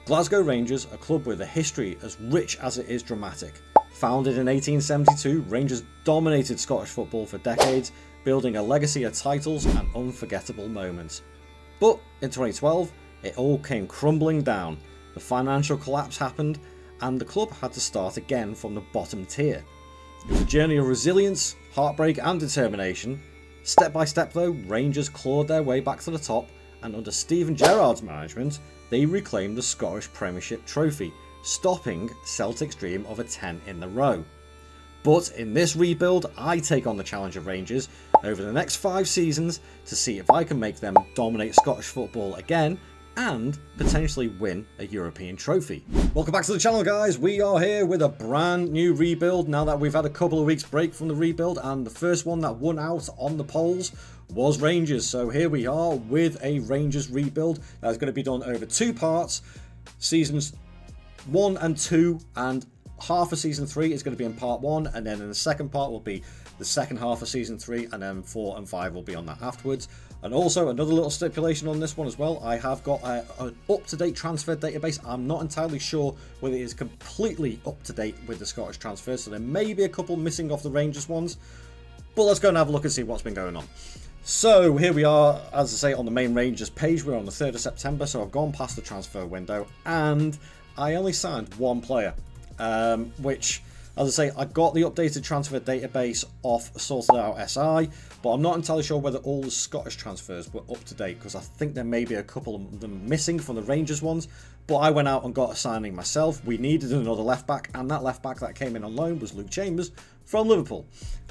Glasgow Rangers, a club with a history as rich as it is dramatic. Founded in 1872, Rangers dominated Scottish football for decades, building a legacy of titles and unforgettable moments. But in 2012, it all came crumbling down. The financial collapse happened, and the club had to start again from the bottom tier. It was a journey of resilience, heartbreak and determination. Step by step though, Rangers clawed their way back to the top, and under Steven Gerrard's management, they reclaimed the Scottish Premiership trophy, stopping Celtic's dream of a 10 in a row. But in this rebuild, I take on the challenge of Rangers over the next 5 seasons to see if I can make them dominate Scottish football again and potentially win a European trophy. Welcome back to the channel, guys. We are here with a brand new rebuild now that we've had a couple of weeks break from the rebuild, and the first one that won out on the polls was Rangers. So here we are with a Rangers rebuild that is going to be done over 2 parts, seasons 1 and 2, and half of season 3 is going to be in part 1, and then in the second part will be the second half of season 3, and then 4 and 5 will be on that afterwards. And also another little stipulation on this one as well, I have got an up-to-date transfer database. I'm not entirely sure whether it is completely up-to-date with the Scottish transfers, so there may be a couple missing off the Rangers ones, but let's go and have a look and see what's been going on. So here we are, as I say, on the main Rangers page. We're on the 3rd of September, so I've gone past the transfer window, and I only signed 1 player, which, as I say, I got the updated transfer database off Sorted Out SI, but I'm not entirely sure whether all the Scottish transfers were up to date, because I think there may be a couple of them missing from the Rangers ones. But I went out and got a signing myself. We needed another left back, and that left back that came in on loan was Luke Chambers from Liverpool.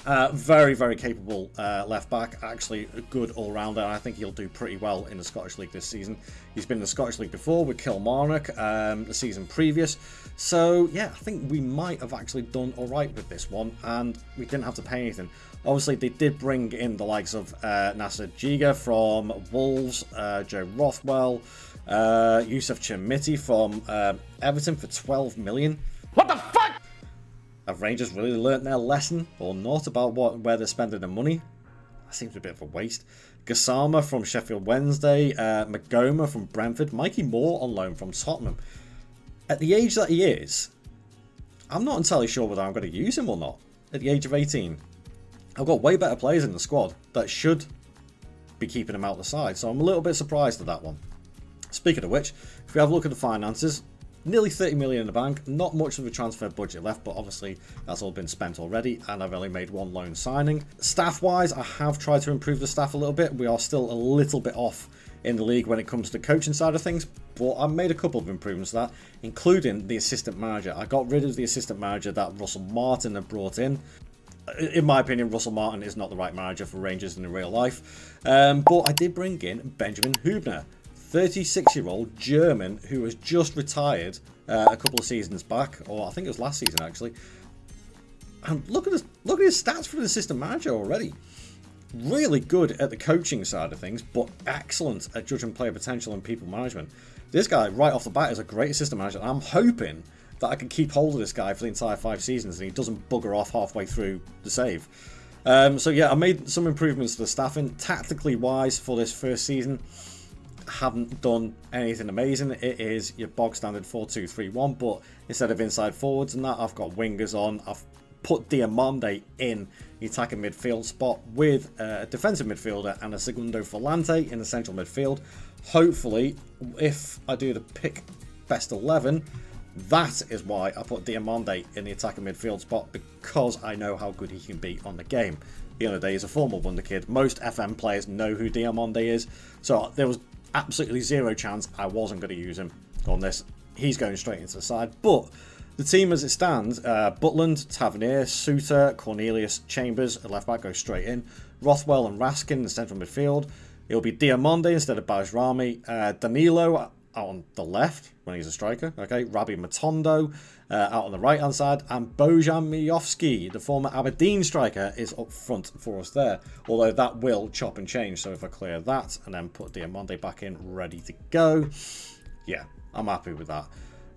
Very, very capable left back, actually a good all-rounder. I think he'll do pretty well in the Scottish League this season. He's been in the Scottish League before with Kilmarnock the season previous. So yeah, I think we might have actually done alright with this one, and we didn't have to pay anything. Obviously, they did bring in the likes of Nasser Jiga from Wolves, Joe Rothwell, Yusuf Chermiti from Everton for 12 million. What the fuck? Have Rangers really learnt their lesson or not about where they're spending their money? That seems a bit of a waste. Gassama from Sheffield Wednesday, Magoma from Brentford, Mikey Moore on loan from Tottenham. At the age that he is, I'm not entirely sure whether I'm going to use him or not. At the age of 18, I've got way better players in the squad that should be keeping him out the side, so I'm a little bit surprised at that one. Speaking of which, if we have a look at the finances, nearly 30 million in the bank, not much of a transfer budget left, but obviously that's all been spent already, and I've only made 1 loan signing. Staff-wise, I have tried to improve the staff a little bit. We are still a little bit off in the league when it comes to coaching side of things, but I've made a couple of improvements to that, including the assistant manager. I got rid of the assistant manager that Russell Martin had brought in. In my opinion, Russell Martin is not the right manager for Rangers in real life, but I did bring in Benjamin Hübner, 36-year-old German who has just retired a couple of seasons back, or I think it was last season actually. And look at his stats for an assistant manager already. Really good at the coaching side of things, but excellent at judging player potential and people management. This guy, right off the bat, is a great assistant manager, and I'm hoping that I can keep hold of this guy for the entire 5 seasons and he doesn't bugger off halfway through the save. So yeah, I made some improvements to the staffing. Tactically wise for this first season, haven't done anything amazing. It is your bog standard 4-2-3-1, but instead of inside forwards and that, I've got wingers on. I've put Diamande in the attacking midfield spot with a defensive midfielder and a Segundo Volante in the central midfield. Hopefully, if I do the pick best 11, that is why I put Diamande in the attacking midfield spot, because I know how good he can be on the game. The other day, he's a former wonder kid. Most FM players know who Diamande is, so there was absolutely zero chance I wasn't going to use him on this. He's going straight into the side, but the team as it stands, Butland, Tavernier, Suter, Cornelius, Chambers, a left back, goes straight in. Rothwell and Raskin in the central midfield. It'll be Diamande instead of Bajrami. Danilo out on the left when he's a striker. Okay, Rabbi Matondo out on the right hand side, and Bojan Miovski, the former Aberdeen striker, is up front for us there. Although that will chop and change. So if I clear that and then put Diamande back in, ready to go, yeah, I'm happy with that.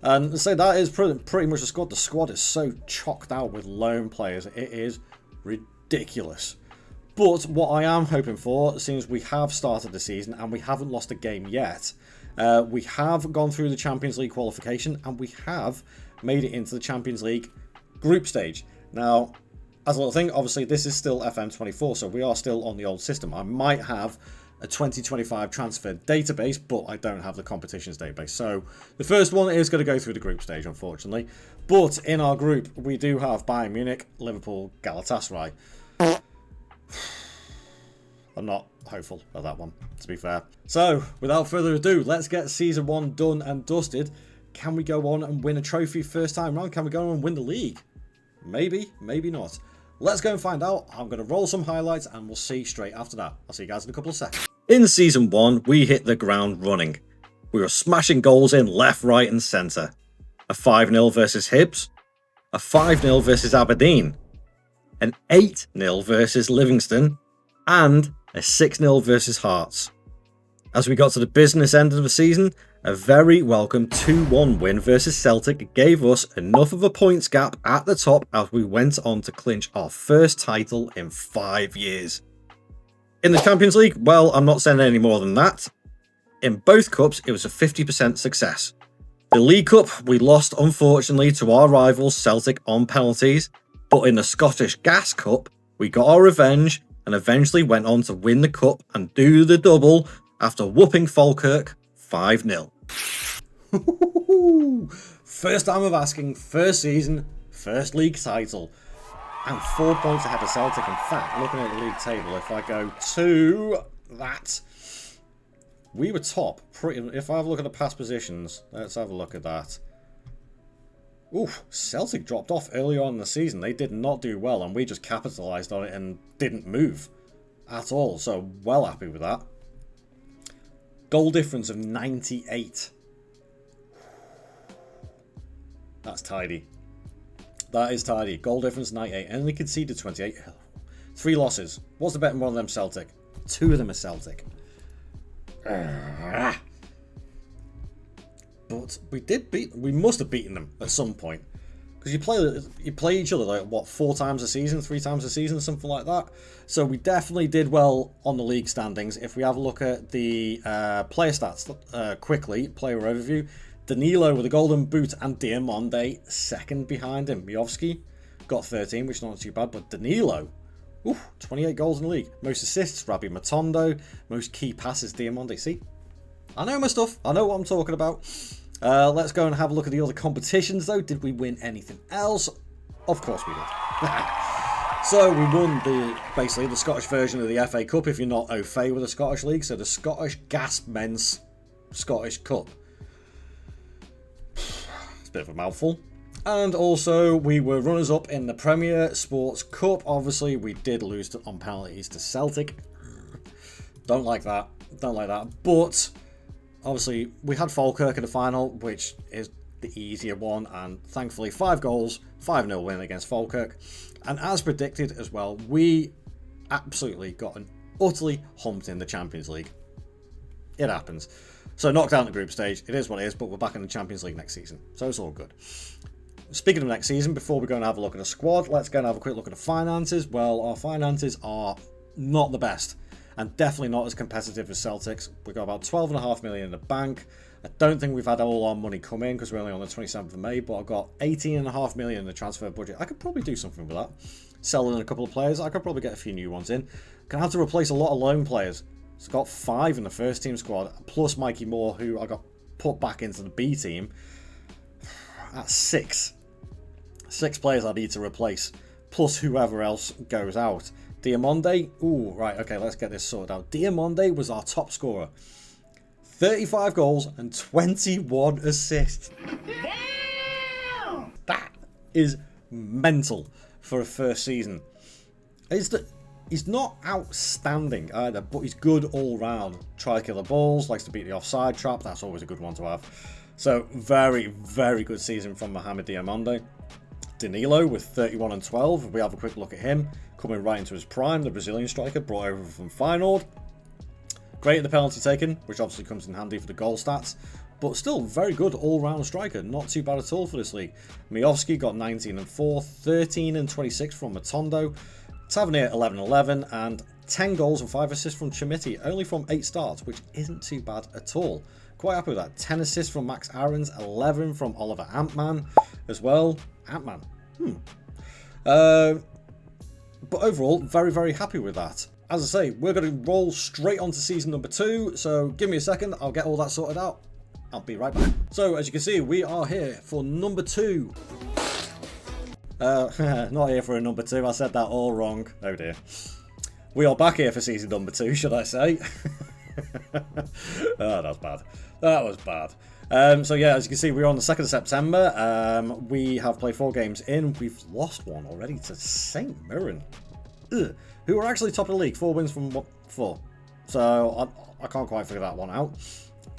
And so that is pretty much the squad. The squad is so chocked out with loan players. It is ridiculous. But what I am hoping for, since we have started the season and we haven't lost a game yet, We have gone through the Champions League qualification, and we have made it into the Champions League group stage. Now, as a little thing, obviously this is still FM24, so we are still on the old system. I might have a 2025 transfer database, but I don't have the competitions database. So the first one is going to go through the group stage, unfortunately. But in our group, we do have Bayern Munich, Liverpool, Galatasaray. I'm not hopeful of that one, to be fair. So, without further ado, let's get Season 1 done and dusted. Can we go on and win a trophy first time round? Can we go on and win the league? Maybe, maybe not. Let's go and find out. I'm going to roll some highlights and we'll see straight after that. I'll see you guys in a couple of seconds. In Season 1, we hit the ground running. We were smashing goals in left, right and centre. A 5-0 versus Hibs. A 5-0 versus Aberdeen. An 8-0 versus Livingston. And a 6-0 versus Hearts. As we got to the business end of the season, a very welcome 2-1 win versus Celtic gave us enough of a points gap at the top as we went on to clinch our first title in 5 years. In the Champions League, well, I'm not saying any more than that. In both cups, it was a 50% success. The League Cup, we lost unfortunately to our rivals Celtic on penalties, but in the Scottish Gas Cup, we got our revenge and eventually went on to win the cup and do the double after whooping Falkirk 5-0. First time of asking, first season, first league title, and 4 points ahead of Celtic. In fact, looking at the league table, if I go to that, we were top. If I have a look at the past positions, let's have a look at that. Oof, Celtic dropped off earlier on in the season. They did not do well, and we just capitalised on it and didn't move at all. So, well happy with that. Goal difference of 98. That's tidy. That is tidy. Goal difference 98. Only conceded 28. 3 losses. What's the better one of them Celtic? 2 of them are Celtic. But we must have beaten them at some point. Because you play each other like, what, 4 times a season, 3 times a season, something like that. So we definitely did well on the league standings. If we have a look at the player stats quickly, player overview, Danilo with a golden boot and Diamonde second behind him. Miovski got 13, which is not too bad, but Danilo, 28 goals in the league. Most assists, Rabbi Matondo. Most key passes, Diamonde. See? I know my stuff. I know what I'm talking about. Let's go and have a look at the other competitions, though. Did we win anything else? Of course we did. So we won basically the Scottish version of the FA Cup, if you're not au fait with the Scottish League. So the Scottish Gas Men's Scottish Cup. It's a bit of a mouthful. And also, we were runners-up in the Premier Sports Cup. Obviously, we did lose on penalties to Celtic. Don't like that. Don't like that. But obviously, we had Falkirk in the final, which is the easier one. And thankfully, 5 goals, 5-0 win against Falkirk. And as predicted as well, we absolutely got utterly humped in the Champions League. It happens. So knocked out in the group stage. It is what it is, but we're back in the Champions League next season. So it's all good. Speaking of next season, before we go and have a look at the squad, let's go and have a quick look at the finances. Well, our finances are not the best. And definitely not as competitive as Celtic's. We've got about 12.5 million in the bank. I don't think we've had all our money come in because we're only on the 27th of May, but I've got 18.5 million in the transfer budget. I could probably do something with that. Selling a couple of players, I could probably get a few new ones in. Gonna have to replace a lot of loan players. It's got 5 in the first team squad, plus Mikey Moore, who I got put back into the B team. That's 6. 6 players I need to replace, plus whoever else goes out. Diamonde, ooh, right, okay, let's get this sorted out. Diamonde was our top scorer. 35 goals and 21 assists. Damn! That is mental for a first season. He's not outstanding either, but he's good all round. Try to kill the balls, likes to beat the offside trap. That's always a good one to have. So very, very good season from Mohamed Diamonde. Danilo with 31 and 12. If we have a quick look at him, coming right into his prime, the Brazilian striker brought over from Feyenoord. Great at the penalty taken, which obviously comes in handy for the goal stats, but still very good all-round striker. Not too bad at all for this league. Miovski got 19 and 4, 13 and 26 from Matondo. Tavernier 11-11 and 10 goals and 5 assists from Chimiti, only from 8 starts, which isn't too bad at all. Quite happy with that. 10 assists from Max Aarons, 11 from Oliver Antman as well. Antman. But overall, very, very happy with that. As I say, we're going to roll straight on to season number 2. So give me a second. I'll get all that sorted out. I'll be right back. So as you can see, we are here for number 2. Not here for a number 2. I said that all wrong. Oh dear. We are back here for season number 2, should I say? Oh, that's bad. That was bad. So yeah, as you can see, we're on the 2nd of September. We have played 4 games in. We've lost one already to St. Mirren, who are actually top of the league. 4 wins from 4. So I can't quite figure that one out.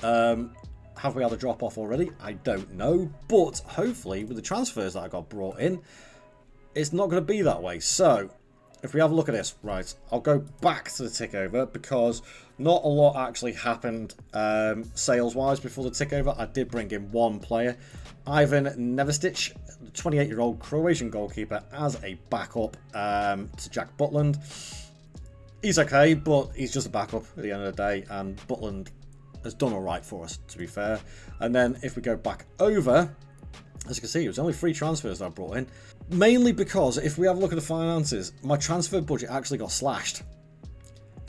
Have we had a drop off already? I don't know. But hopefully, with the transfers that I got brought in, it's not going to be that way. So if we have a look at this, right, I'll go back to the tick-over because not a lot actually happened sales-wise before the tick-over. I did bring in 1 player, Ivan Nevestic, the 28-year-old Croatian goalkeeper, as a backup to Jack Butland. He's okay, but he's just a backup at the end of the day, and Butland has done all right for us, to be fair. And then if we go back over, as you can see, it was only 3 transfers that I brought in. Mainly because if we have a look at the finances, my transfer budget actually got slashed.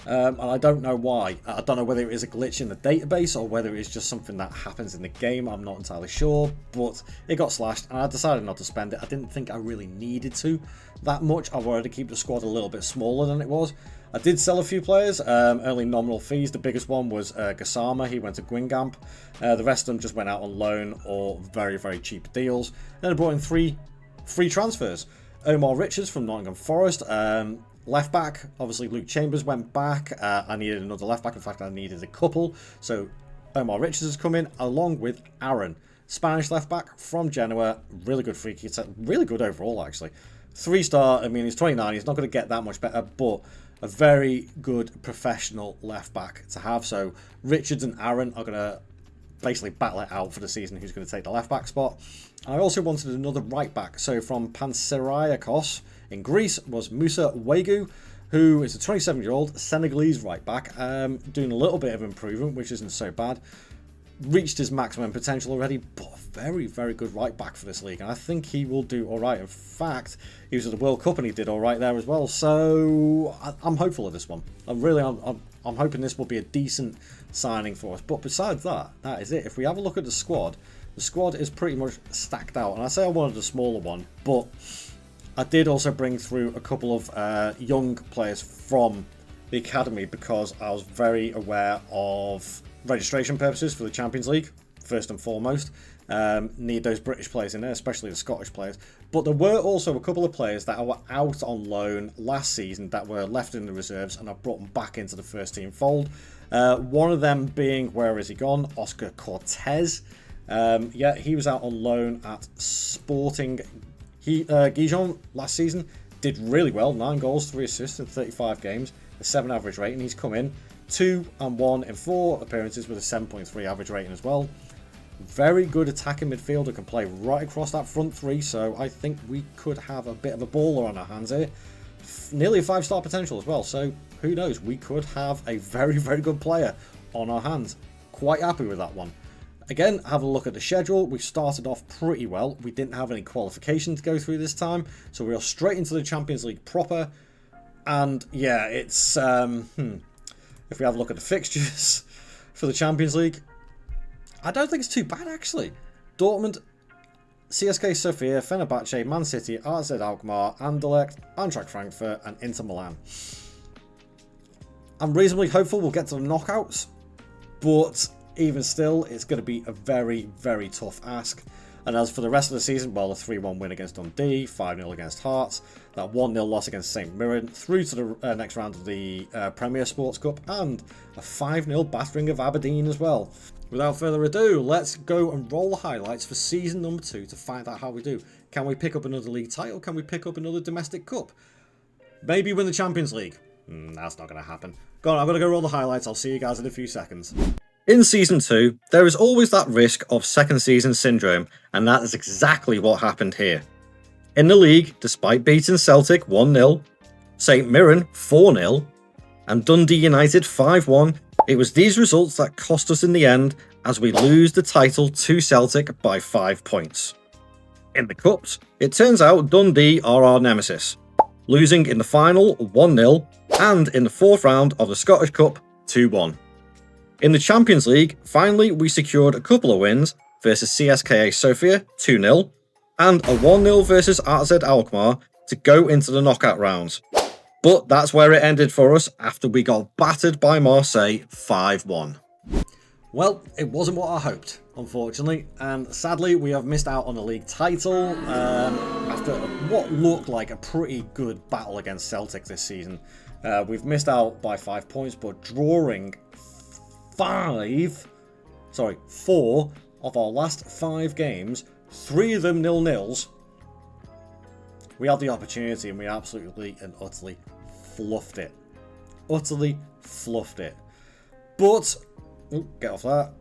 And I don't know why. I don't know whether it is a glitch in the database or whether it's just something that happens in the game. I'm not entirely sure, but it got slashed and I decided not to spend it. I didn't think I really needed to that much. I wanted to keep the squad a little bit smaller than it was. I did sell a few players, only nominal fees. The biggest one was Gassama. He went to Guingamp. The rest of them just went out on loan or very, very cheap deals. Then I brought in 3 free transfers. Omar Richards from Nottingham Forest. Left back, obviously Luke Chambers went back. I needed another left back. In fact, I needed a couple. So Omar Richards has come in along with Aaron. Spanish left back from Genoa. Really good free kick. Really good overall, actually. 3-star. I mean, he's 29. He's not going to get that much better, but a very good professional left back to have. So Richards and Aaron are going to basically battle it out for the season who's going to take the left back spot. I also wanted another right back. So from Panseriakos in Greece was Musa Wegu, who is a 27-year-old Senegalese right back, doing a little bit of improvement, which isn't so bad. Reached his maximum potential already, but a very, very good right back for this league. And I think he will do all right. In fact, he was at the World Cup and he did all right there as well. So I'm hopeful of this one. I'm hoping this will be a decent signing for us. But besides that, that is it. If we have a look at the squad is pretty much stacked out. And I say I wanted a smaller one, but I did also bring through a couple of young players from the academy because I was very aware of registration purposes for the Champions League, first and foremost. Need those British players in there, especially the Scottish players. But there were also a couple of players that were out on loan last season that were left in the reserves, and I brought them back into the first team fold. One of them being, where is he gone? Oscar Cortez. Yeah, he was out on loan at Sporting Gijon last season. Did really well, 9 goals, 3 assists in 35 games, a 7 average rating. He's come in 2 and 1 in 4 appearances with a 7.3 average rating as well. Very good attacking midfielder, can play right across that front 3, so I think we could have a bit of a baller on our hands here. Nearly a 5-star potential as well, so who knows, we could have a very, very good player on our hands. Quite happy with that one. Again, have a look at the schedule. We started off pretty well. We didn't have any qualification to go through this time, so we are straight into the Champions League proper. And yeah, it's if we have a look at the fixtures for the Champions League, I don't think it's too bad actually. Dortmund, CSK Sofia, Fenerbahce, Man City, AZ Alkmaar, Anderlecht, Eintracht Frankfurt, and Inter Milan. I'm reasonably hopeful we'll get to the knockouts, but even still, it's going to be a very, very tough ask. And as for the rest of the season, well, a 3-1 win against Dundee, 5-0 against Hearts, that 1-0 loss against St Mirren, through to the next round of the Premier Sports Cup, and a 5-0 battering of Aberdeen as well. Without further ado, let's go and roll the highlights for season number 2 to find out how we do. Can we pick up another league title? Can we pick up another domestic cup? Maybe win the Champions League? That's not going to happen. Go on, I'm going to go roll the highlights. I'll see you guys in a few seconds. In Season 2, there is always that risk of second season syndrome, and that is exactly what happened here. In the league, despite beating Celtic 1-0, St Mirren 4-0, and Dundee United 5-1, it was these results that cost us in the end as we lose the title to Celtic by 5 points. In the Cups, it turns out Dundee are our nemesis, losing in the final 1-0 and in the 4th round of the Scottish Cup 2-1. In the Champions League, finally we secured a couple of wins versus CSKA Sofia 2-0 and a 1-0 versus AZ Alkmaar to go into the knockout rounds. But that's where it ended for us after we got battered by Marseille 5-1. Well, it wasn't what I hoped, unfortunately, and sadly we have missed out on the league title after what looked like a pretty good battle against Celtic this season. We've missed out by 5 points, but drawing 4 of our last 5 games, 3 of them 0-0s, we had the opportunity and we absolutely and utterly fluffed it. Utterly fluffed it. But get off that.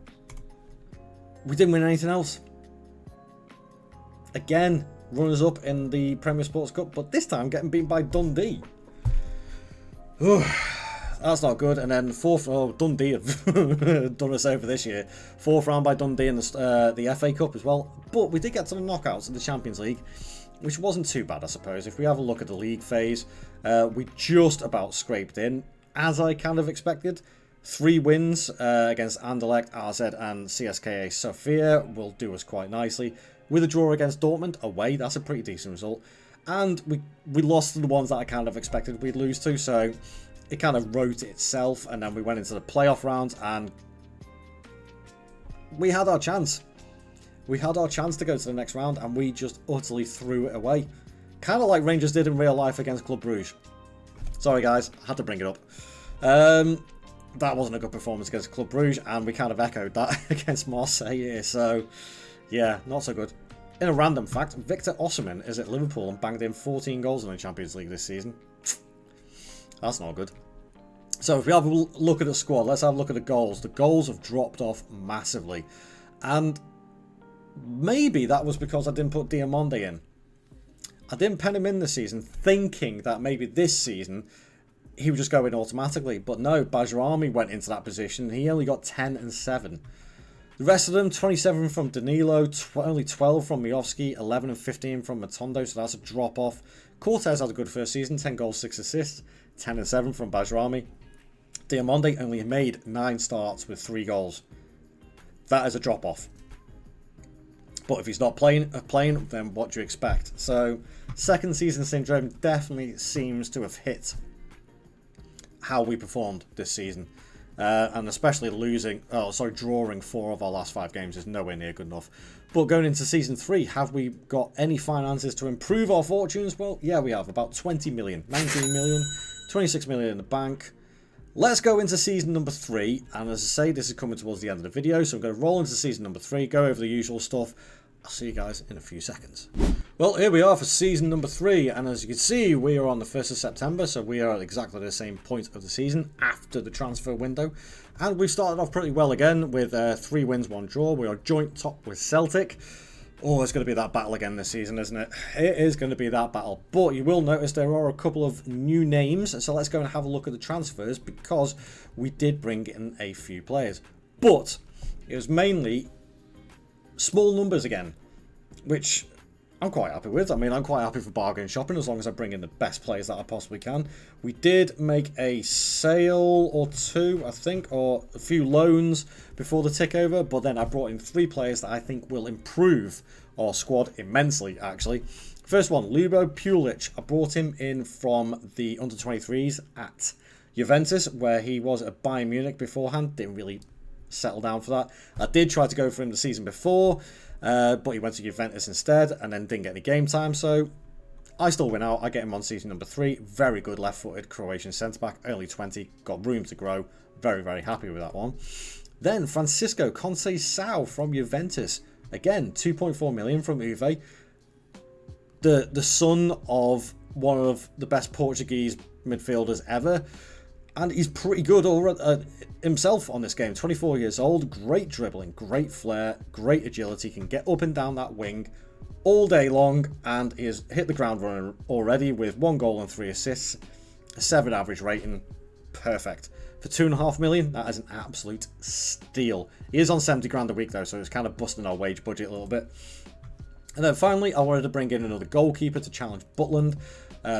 We didn't win anything else. Again, runners up in the Premier Sports Cup, but this time getting beaten by Dundee. That's not good. And then Dundee have done us over this year. 4th round by Dundee in the FA Cup as well. But we did get to the knockouts of the Champions League, which wasn't too bad, I suppose. If we have a look at the league phase, we just about scraped in, as I kind of expected. 3 wins against Anderlecht, AZ and CSKA Sofia will do us quite nicely. With a draw against Dortmund away, that's a pretty decent result. And we lost to the ones that I kind of expected we'd lose to, so it kind of wrote itself. And then we went into the playoff rounds and we had our chance. We had our chance to go to the next round and we just utterly threw it away. Kind of like Rangers did in real life against Club Brugge. Sorry guys, I had to bring it up. That wasn't a good performance against Club Brugge, and we kind of echoed that against Marseille here, so yeah, not so good. In a random fact, Victor Osimhen is at Liverpool and banged in 14 goals in the Champions League this season. That's not good. So if we have a look at the squad, let's have a look at the goals. The goals have dropped off massively, and maybe that was because I didn't put Diomande in. I didn't pen him in this season, thinking that maybe this season he would just go in automatically, but no, Bajrami went into that position. He only got 10 and 7. The rest of them, 27 from Danilo, only 12 from Miovski, 11 and 15 from Matondo, so that's a drop off. Cortez had a good first season, 10 goals, 6 assists, 10 and 7 from Bajrami. Diomande only made 9 starts with 3 goals. That is a drop off. But if he's not playing, then what do you expect? So, second season syndrome definitely seems to have hit how we performed this season, and especially drawing 4 of our last 5 games is nowhere near good enough. But going into season 3, have we got any finances to improve our fortunes? Well, yeah, we have about 20 million, 19 million, 26 million in the bank. Let's go into season number 3, and as I say, this is coming towards the end of the video, so I'm going to roll into season number 3, go over the usual stuff. I'll see you guys in a few seconds. Well, here we are for season number 3, and as you can see, we are on the 1st of September, so we are at exactly the same point of the season after the transfer window. And we've started off pretty well again with 3 wins, 1 draw. We are joint top with Celtic. Oh, it's going to be that battle again this season, isn't it? It is going to be that battle. But you will notice there are a couple of new names, so let's go and have a look at the transfers, because we did bring in a few players. But it was mainly small numbers again, which I'm quite happy with. I mean, I'm quite happy for bargain shopping as long as I bring in the best players that I possibly can. We did make a sale or 2, I think, or a few loans before the takeover, but then I brought in 3 players that I think will improve our squad immensely, actually. First one, Lubo Pulic. I brought him in from the under-23s at Juventus, where he was at Bayern Munich beforehand. Didn't really settle down for that. I did try to go for him the season before, but he went to Juventus instead and then didn't get any game time, so I still win out. I get him on season number 3. Very good left-footed Croatian centre-back, early 20, got room to grow. Very, very happy with that one. Then Francisco Conceição from Juventus. Again, 2.4 million from Juve. The son of one of the best Portuguese midfielders ever. And he's pretty good himself on this game. 24 years old, great dribbling, great flair, great agility, can get up and down that wing all day long, and he has hit the ground running already with 1 goal and 3 assists, a 7 average rating. Perfect. for $2.5 million. That is an absolute steal. He is on 70 grand a week though, so it's kind of busting our wage budget a little bit. And then finally, I wanted to bring in another goalkeeper to challenge Butland,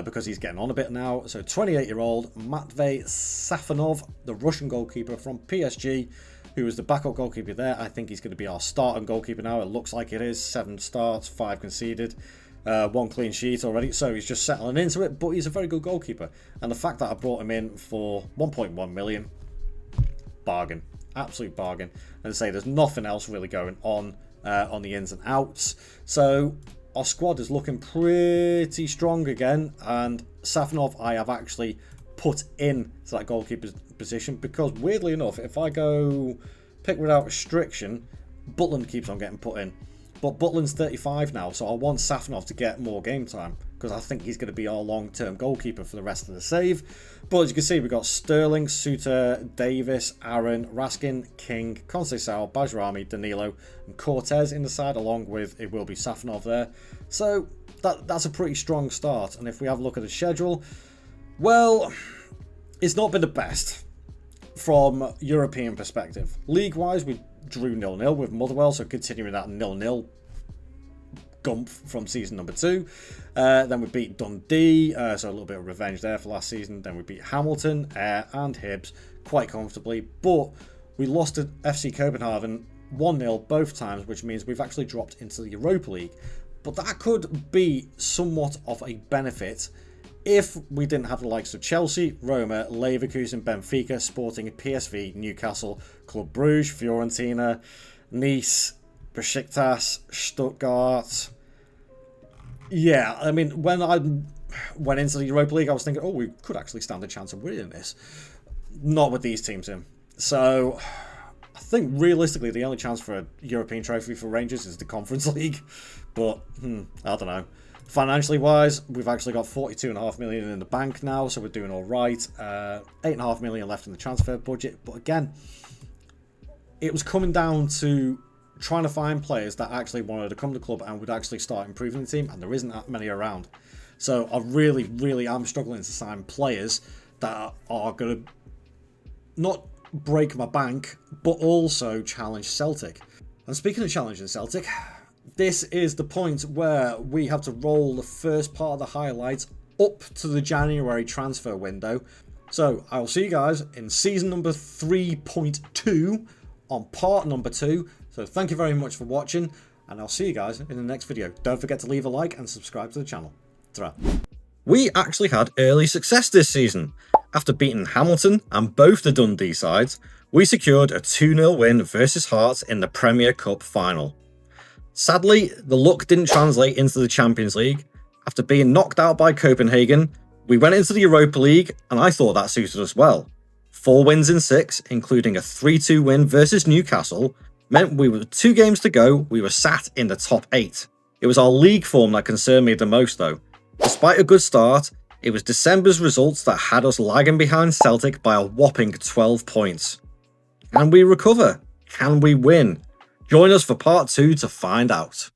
because he's getting on a bit now. So 28-year-old Matvey Safonov, the Russian goalkeeper from PSG, who was the backup goalkeeper there. I think he's going to be our starting goalkeeper now. It looks like it is. 7 starts, 5 conceded, 1 clean sheet already. So he's just settling into it, but he's a very good goalkeeper. And the fact that I brought him in for 1.1 million, bargain. Absolute bargain. And I say there's nothing else really going on the ins and outs. So our squad is looking pretty strong again, and Safonov I have actually put in to that goalkeeper's position because, weirdly enough, if I go pick without restriction, Butland keeps on getting put in. But Butland's 35 now, so I want Safonov to get more game time because I think he's going to be our long-term goalkeeper for the rest of the save. But as you can see, we've got Sterling, Suter, Davis, Aaron, Raskin, King, Conceição, Bajrami, Danilo, and Cortez in the side, along with it will be Safonov there. So that's a pretty strong start. And if we have a look at the schedule, well, it's not been the best from European perspective. League-wise, we drew 0-0 with Motherwell, so continuing that 0-0 gump from season number 2. Then we beat Dundee, so a little bit of revenge there for last season. Then we beat Hamilton, and Hibs quite comfortably, but we lost to FC Copenhagen 1-0 both times, which means we've actually dropped into the Europa League. But that could be somewhat of a benefit if we didn't have the likes of Chelsea, Roma, Leverkusen, Benfica, Sporting, PSV, Newcastle, Club Brugge, Fiorentina, Nice, Besiktas, Stuttgart. Yeah, I mean, when I went into the Europa League, I was thinking, oh, we could actually stand a chance of winning this. Not with these teams in. So I think realistically, the only chance for a European trophy for Rangers is the Conference League. But, I don't know. Financially wise, we've actually got 42.5 million in the bank now, so we're doing all right. 8.5 million left in the transfer budget. But again, it was coming down to trying to find players that actually wanted to come to the club and would actually start improving the team, and there isn't that many around. So I really am struggling to sign players that are going to not break my bank, but also challenge Celtic. And speaking of challenging Celtic, this is the point where we have to roll the first part of the highlights up to the January transfer window. So I'll see you guys in season number 3.2 on part number 2. So thank you very much for watching, and I'll see you guys in the next video. Don't forget to leave a like and subscribe to the channel. Ta-ra. We actually had early success this season. After beating Hamilton and both the Dundee sides, we secured a 2-0 win versus Hearts in the Premier Cup final. Sadly, the luck didn't translate into the Champions League. After being knocked out by Copenhagen, we went into the Europa League, and I thought that suited us well. 4 wins in 6, including a 3-2 win versus Newcastle, meant we were 2 games to go, we were sat in the top 8. It was our league form that concerned me the most though. Despite a good start, it was December's results that had us lagging behind Celtic by a whopping 12 points. Can we recover? Can we win? Join us for part 2 to find out.